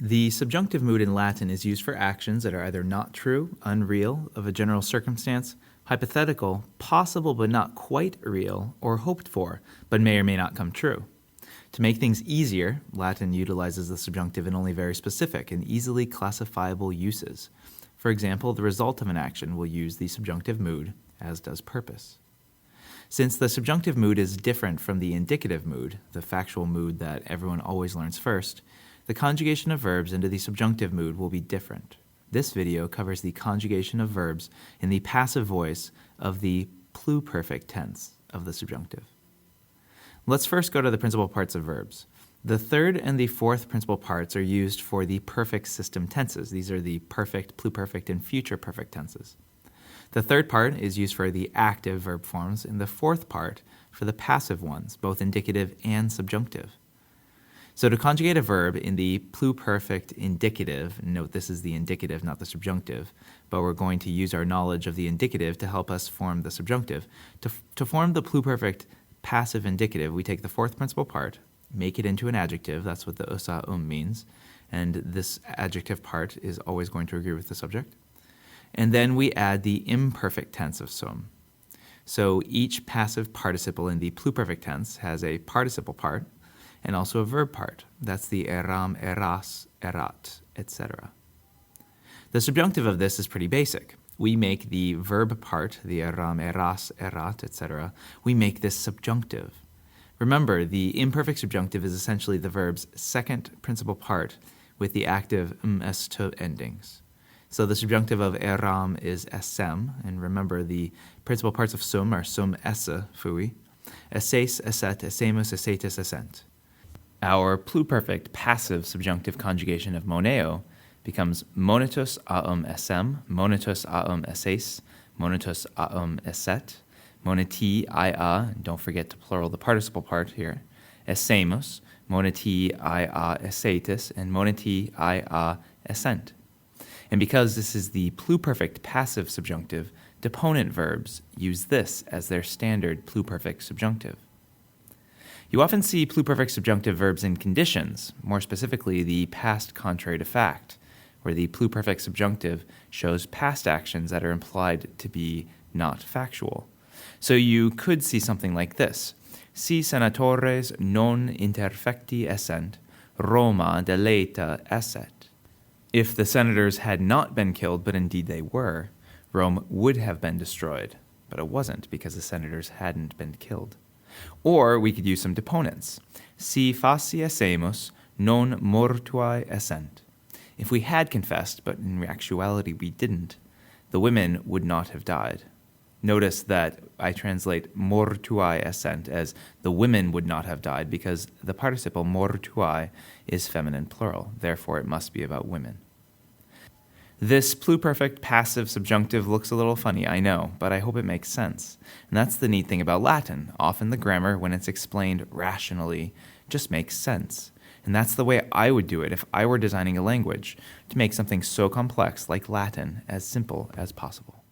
The subjunctive mood in Latin is used for actions that are either not true, unreal, of a general circumstance, hypothetical, possible but not quite real, or hoped for, but may or may not come true. To make things easier, Latin utilizes the subjunctive in only very specific and easily classifiable uses. For example, the result of an action will use the subjunctive mood, as does purpose. Since the subjunctive mood is different from the indicative mood, the factual mood that everyone always learns first, the conjugation of verbs into the subjunctive mood will be different. This video covers the conjugation of verbs in the passive voice of the pluperfect tense of the subjunctive. Let's first go to the principal parts of verbs. The third and the fourth principal parts are used for the perfect system tenses. These are the perfect, pluperfect, and future perfect tenses. The third part is used for the active verb forms, and the fourth part for the passive ones, both indicative and subjunctive. So to conjugate a verb in the pluperfect indicative, note this is the indicative, not the subjunctive, but we're going to use our knowledge of the indicative to help us form the subjunctive. To form the pluperfect passive indicative, we take the fourth principal part, make it into an adjective, that's what the usa means, and this adjective part is always going to agree with the subject. And then we add the imperfect tense of sum. So each passive participle in the pluperfect tense has a participle part, and also a verb part. That's the eram, eras, erat, etc. The subjunctive of this is pretty basic. We make the verb part, the eram, eras, erat, etc., we make this subjunctive. Remember, the imperfect subjunctive is essentially the verb's second principal part with the active est endings. So the subjunctive of eram is essem, and remember the principal parts of sum are sum esse, fui, esses, esset, essemus, essetis, essent. Our pluperfect passive subjunctive conjugation of moneo becomes monetus aum essem, monetus aum esses, monetus aum esset, moneti ia, don't forget to plural the participle part here, essemus, moneti ia essetis, and moneti ia essent. And because this is the pluperfect passive subjunctive, deponent verbs use this as their standard pluperfect subjunctive. You often see pluperfect subjunctive verbs in conditions, more specifically the past contrary to fact, where the pluperfect subjunctive shows past actions that are implied to be not factual. So you could see something like this. Si senatores non interfecti essent, Roma deleta esset. If the senators had not been killed, but indeed they were, Rome would have been destroyed, but it wasn't because the senators hadn't been killed. Or we could use some deponents. Si faci essemus, non mortuae essent. If we had confessed, but in actuality we didn't, the women would not have died. Notice that I translate mortuae essent as the women would not have died because the participle mortuae is feminine plural, therefore it must be about women. This pluperfect passive subjunctive looks a little funny, I know, but I hope it makes sense. And that's the neat thing about Latin. Often the grammar, when it's explained rationally, just makes sense. And that's the way I would do it if I were designing a language, to make something so complex like Latin as simple as possible.